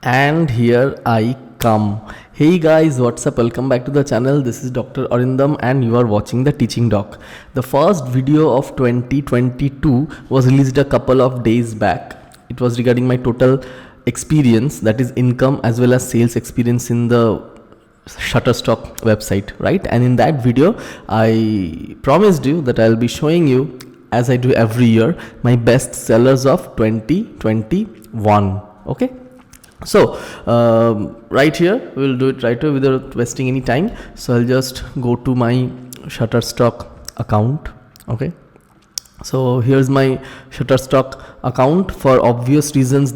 And here I come. Hey guys, what's up? Welcome back to the channel. This is Dr. Arindam and you are watching the Teaching Doc. The first video of 2022 was released a couple of days back. It was regarding my total experience, that is income as well as sales experience in the Shutterstock website, right? And in that video I promised you that I'll be showing you, as I do every year, my best sellers of 2021. Okay, so right here we will do it right away without wasting any time. So I'll just go to my Shutterstock account. Okay, so here's my Shutterstock account. For obvious reasons,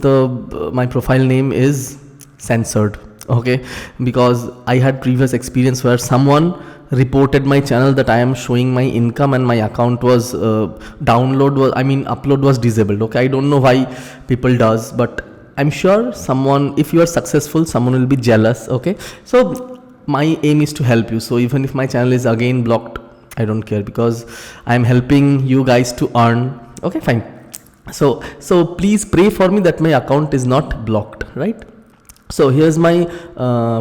my profile name is censored, okay, because I had previous experience where someone reported my channel that I am showing my income and my account was upload was disabled. Okay, I don't know why people does, but I'm sure someone, if you are successful, someone will be jealous. Okay, so my aim is to help you. So even if my channel is again blocked, I don't care, because I'm helping you guys to earn. Okay, fine. So please pray for me that my account is not blocked, right? So here's my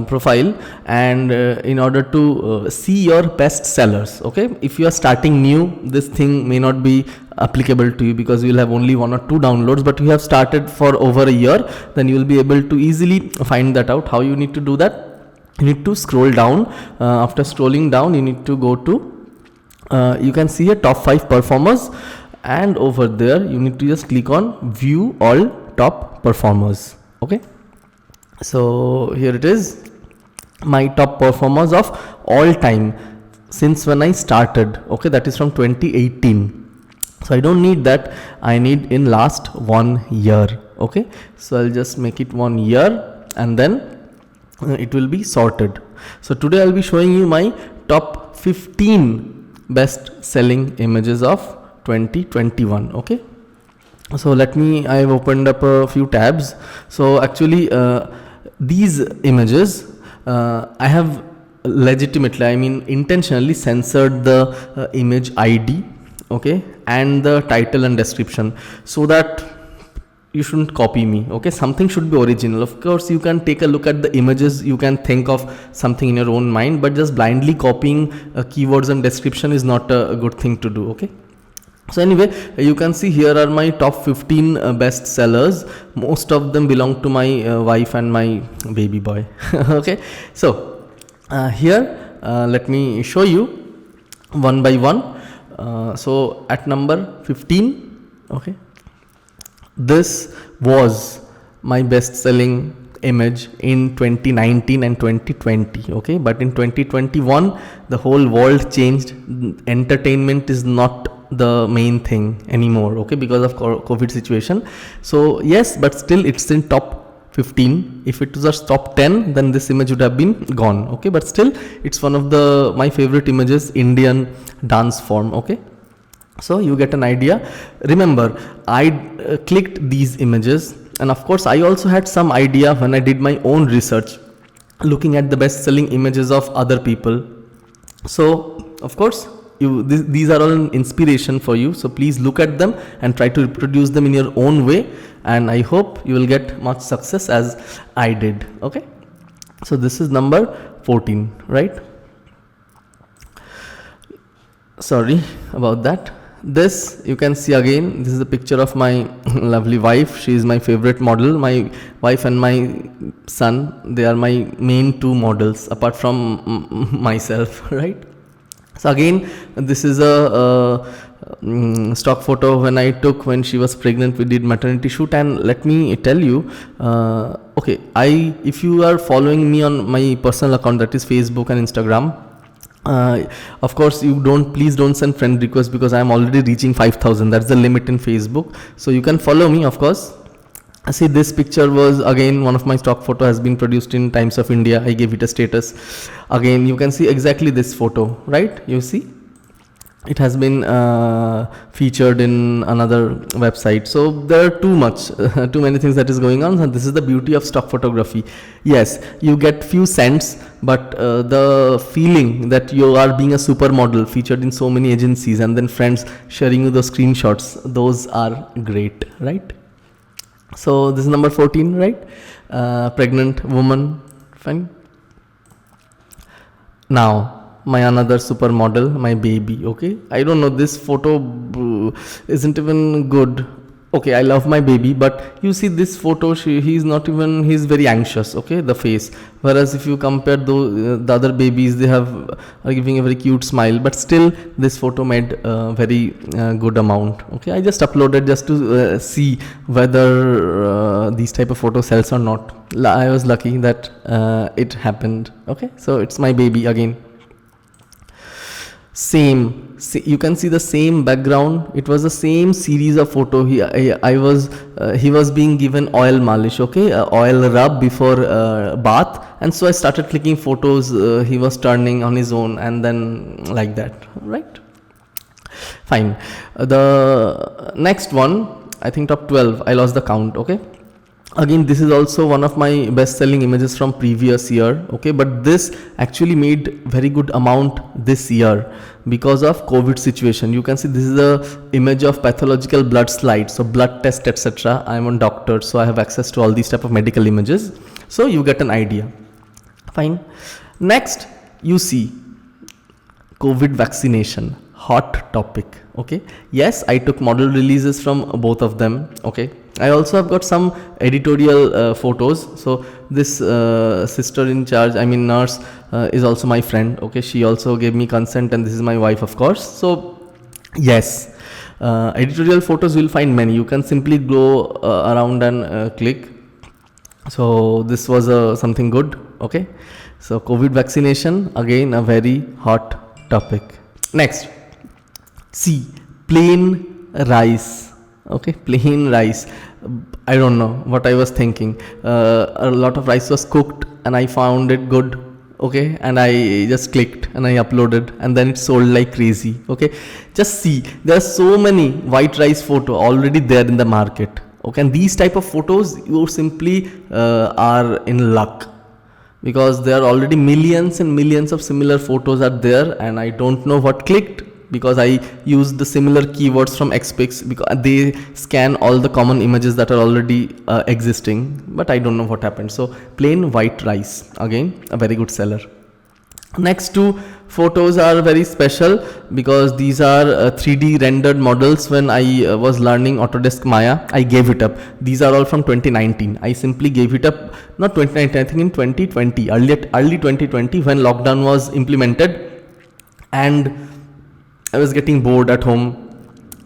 profile, and in order to see your best sellers, okay, if you are starting new, this thing may not be applicable to you because you will have only 1 or 2 downloads, but you have started for over a year, then you will be able to easily find that out. How you need to do that? You need to scroll down. After scrolling down, you need to go to you can see a top 5 performers, and over there you need to just click on view all top performers. Okay, so here it is, my top performers of all time since when I started. Okay, that is from 2018. So I don't need that, I need in last 1 year. Okay, so I'll just make it 1 year and then it will be sorted. So today I'll be showing you my top 15 best selling images of 2021. Okay, so I've opened up a few tabs. So actually these images I have legitimately, intentionally censored the image ID, okay, and the title and description, so that you shouldn't copy me. Okay, something should be original. Of course you can take a look at the images, you can think of something in your own mind, but just blindly copying keywords and description is not a good thing to do. Okay, so anyway, you can see here are my top 15 best sellers. Most of them belong to my wife and my baby boy. Okay, so here let me show you one by one. So at number 15, okay, this was my best selling image in 2019 and 2020. Okay, but in 2021 the whole world changed. Entertainment is not the main thing anymore, okay, because of COVID situation. So yes, but still it's in top 15. If it was a top 10, then this image would have been gone. Okay, but still it's one of my favorite images, Indian dance form. Okay, so you get an idea. Remember, I clicked these images, and of course I also had some idea when I did my own research looking at the best selling images of other people. So of course these are all an inspiration for you, so please look at them and try to reproduce them in your own way, and I hope you will get much success as I did. Okay, so this is number 14, right? Sorry about that. This you can see again, this is a picture of my lovely wife. She is my favorite model. My wife and my son, they are my main 2 models apart from myself, right? So again, this is a stock photo when I took when she was pregnant. We did maternity shoot, and let me tell you, okay, if you are following me on my personal account, that is Facebook and Instagram, of course please don't send friend requests, because I am already reaching 5,000. That's the limit in Facebook. So you can follow me, of course. See, this picture was again one of my stock photo, has been produced in Times of India. I gave it a status. Again, you can see exactly this photo, right? You see, it has been featured in another website. So there are too many things that is going on, and this is the beauty of stock photography. Yes, you get few cents, but the feeling that you are being a supermodel featured in so many agencies, and then friends sharing you the screenshots, those are great, right? So this is number 14, right? Pregnant woman. Fine. Now my another supermodel, my baby. Okay, I don't know, this photo isn't even good. Okay, I love my baby, but you see this photo, he's not even, he's very anxious, okay, the face. Whereas if you compare the other babies, they are giving a very cute smile, but still this photo made a very good amount. Okay, I just uploaded just to see whether these type of photos sells or not. I was lucky that it happened. Okay, so it's my baby again. You can see the same background. It was the same series of photo. He was being given oil malish, okay, oil rub before bath, and so I started clicking photos. He was turning on his own, and then like that, right? Fine. The next one, I think top 12, I lost the count. Okay, again this is also one of my best selling images from previous year. Okay, but this actually made very good amount this year because of COVID situation. You can see this is the image of pathological blood slide, so blood test, etc. I'm a doctor, so I have access to all these type of medical images, so you get an idea. Fine. Next, you see COVID vaccination, hot topic. Okay, yes, I took model releases from both of them. Okay, I also have got some editorial photos. So this sister in charge, I mean nurse, is also my friend. Okay, she also gave me consent, and this is my wife, of course. So yes, editorial photos you'll find many. You can simply go around and click. So this was something good. Okay, so COVID vaccination, again a very hot topic. Next, see, plain rice. Okay, plain rice. I don't know what I was thinking. A lot of rice was cooked and I found it good. Okay, and I just clicked and I uploaded, and then it sold like crazy. Okay, just see, there are so many white rice photo already there in the market. Okay, and these type of photos, you simply are in luck, because there are already millions and millions of similar photos are there, and I don't know what clicked, because I used the similar keywords from Xpix, because they scan all the common images that are already existing, but I don't know what happened. So plain white rice, again a very good seller. Next two photos are very special because these are 3D rendered models. When I was learning Autodesk Maya, I gave it up. These are all from 2019. I simply gave it up, not 2019, I think in 2020, early 2020, when lockdown was implemented, and I was getting bored at home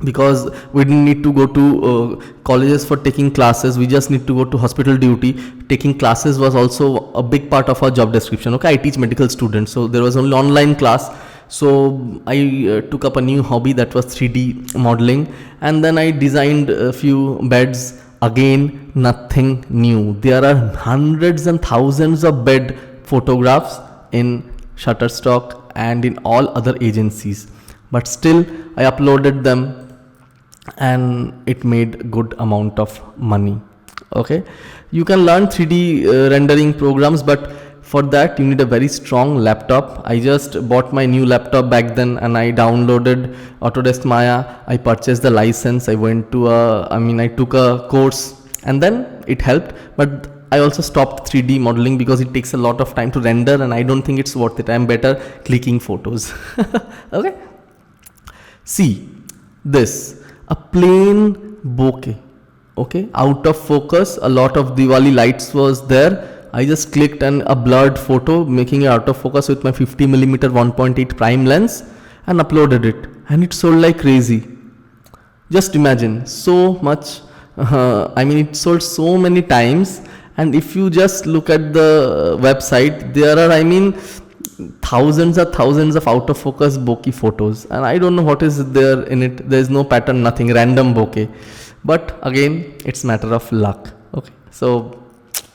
because we didn't need to go to colleges for taking classes. We just need to go to hospital duty. Taking classes was also a big part of our job description. Okay, I teach medical students, so there was only online class. So I took up a new hobby, that was 3D modeling, and then I designed a few beds. Again, nothing new. There are hundreds and thousands of bed photographs in Shutterstock and in all other agencies, but still I uploaded them and it made good amount of money. Okay, you can learn 3D rendering programs, but for that you need a very strong laptop. I just bought my new laptop back then and I downloaded Autodesk Maya. I purchased the license. I went to I took a course, and then it helped, but I also stopped 3D modeling because it takes a lot of time to render and I don't think it's worth it. I'm better clicking photos. Okay, see this, a plain bokeh. Okay, out of focus, a lot of Diwali lights was there. I just clicked and a blurred photo, making it out of focus with my 50mm 1.8 prime lens, and uploaded it, and it sold like crazy. Just imagine, so much, it sold so many times. And if you just look at the website, there are thousands of out of focus bokeh photos, and I don't know what is there in it. There is no pattern, nothing, random bokeh. But again, it's matter of luck. Okay, so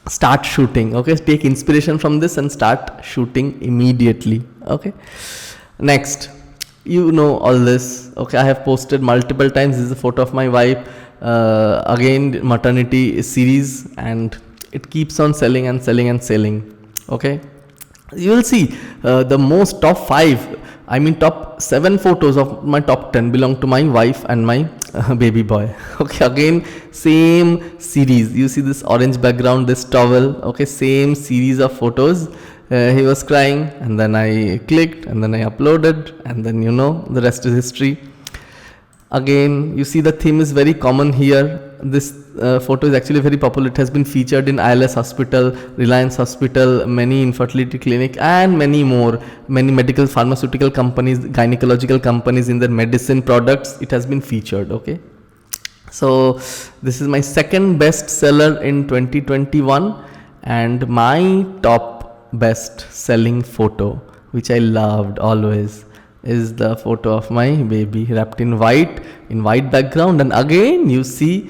start shooting. Okay, take inspiration from this and start shooting immediately. Okay, next, you know all this. Okay, I have posted multiple times. This is a photo of my wife, again maternity series, and it keeps on selling and selling and selling. Okay, you will see the most top 5, top 7 photos of my top 10 belong to my wife and my baby boy. Okay, again same series. You see this orange background, this towel. Okay, same series of photos. He was crying, and then I clicked, and then I uploaded, and then the rest is history. Again, you see the theme is very common here. This photo is actually very popular. It has been featured in ILS Hospital, Reliance Hospital, many infertility clinic, and many more. Many medical pharmaceutical companies, gynecological companies, in their medicine products, it has been featured. Okay, so this is my second best seller in 2021, and my top best selling photo, which I loved always, is the photo of my baby wrapped in white background. And again you see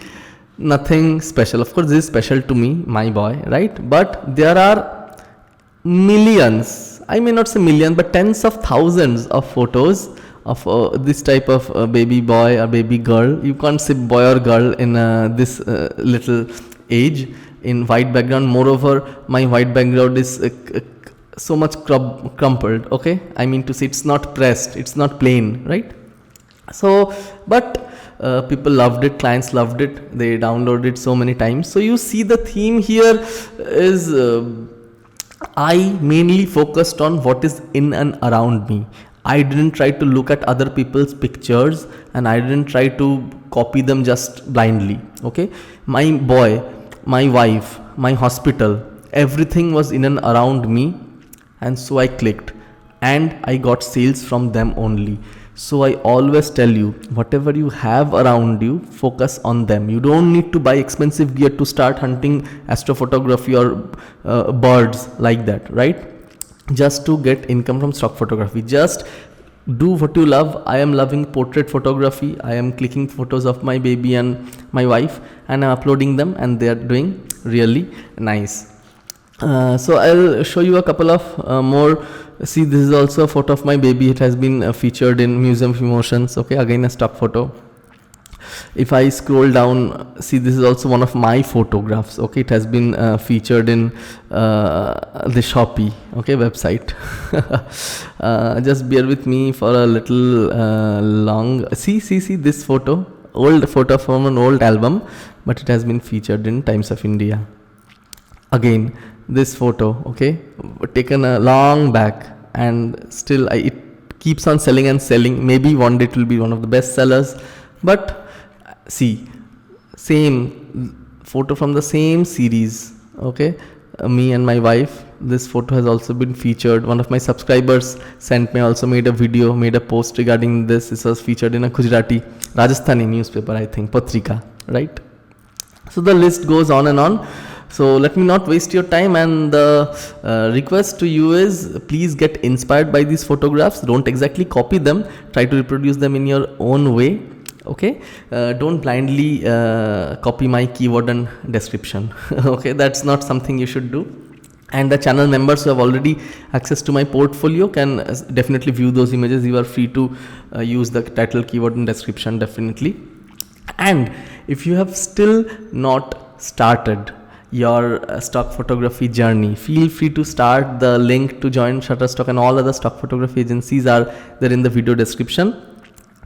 nothing special. Of course this is special to me, my boy, right? But there are millions, I may not say millions, but tens of thousands of photos of this type of baby boy or baby girl. You can't say boy or girl in this little age, in white background. Moreover, my white background is so much crumpled. Okay, I mean to say, it's not pressed, it's not plain, right? So but people loved it, clients loved it, they downloaded it so many times. So you see the theme here is I mainly focused on what is in and around me. I didn't try to look at other people's pictures, and I didn't try to copy them just blindly. Okay, my boy, my wife, my hospital, everything was in and around me, and so I clicked, and I got sales from them only. So I always tell you, whatever you have around you, focus on them. You don't need to buy expensive gear to start hunting astrophotography or birds like that, right? Just to get income from stock photography. Just do what you love. I am loving portrait photography. I am clicking photos of my baby and my wife, and I'm uploading them, and they are doing really nice. So I'll show you a couple of more. See, this is also a photo of my baby. It has been featured in Museum of Emotions. Okay, again a stock photo. If I scroll down, see, this is also one of my photographs. Okay, it has been featured in the Shopee, okay, website. Just bear with me for a little long. See this photo, old photo from an old album, but it has been featured in Times of India. Again, this photo, okay, taken a long back, and still it keeps on selling and selling. Maybe one day it will be one of the best sellers. But see, same photo from the same series. Okay, me and my wife. This photo has also been featured. One of my subscribers sent me, also made a video, made a post regarding this. This was featured in a Gujarati, Rajasthani newspaper, I think, Patrika, right? So the list goes on and on. So let me not waste your time, and the request to you is, please get inspired by these photographs. Don't exactly copy them, try to reproduce them in your own way. Okay, don't blindly copy my keyword and description. Okay, that's not something you should do. And the channel members who have already access to my portfolio can definitely view those images. You are free to use the title, keyword and description, definitely. And if you have still not started your stock photography journey, feel free to start. The link to join Shutterstock and all other stock photography agencies are there in the video description.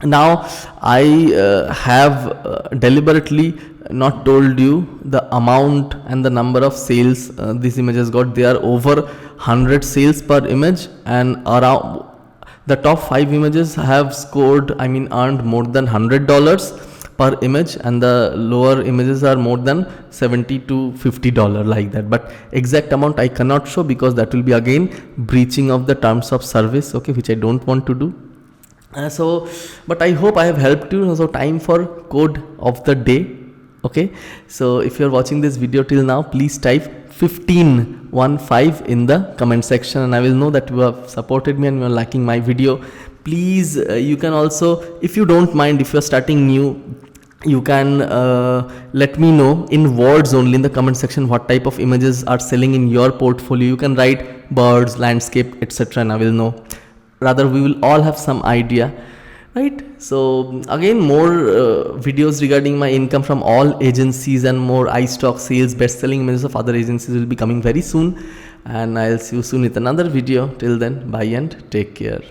Now I have deliberately not told you the amount and the number of sales these images got. They are over 100 sales per image, and around the top 5 images have scored, earned more than $100 per image, and the lower images are more than $70 to $50, like that. But exact amount I cannot show, because that will be again breaching of the terms of service, okay, which I don't want to do. But I hope I have helped you. So time for code of the day. Okay, so if you're watching this video till now, please type 15 in the comment section, and I will know that you have supported me and you are liking my video. Please, you can also, if you don't mind, if you're starting new, you can let me know in words only in the comment section what type of images are selling in your portfolio. You can write birds, landscape, etc., and I will know. Rather, we will all have some idea, right? So again, more videos regarding my income from all agencies and more iStock sales, best-selling images of other agencies will be coming very soon, and I'll see you soon with another video. Till then, bye and take care.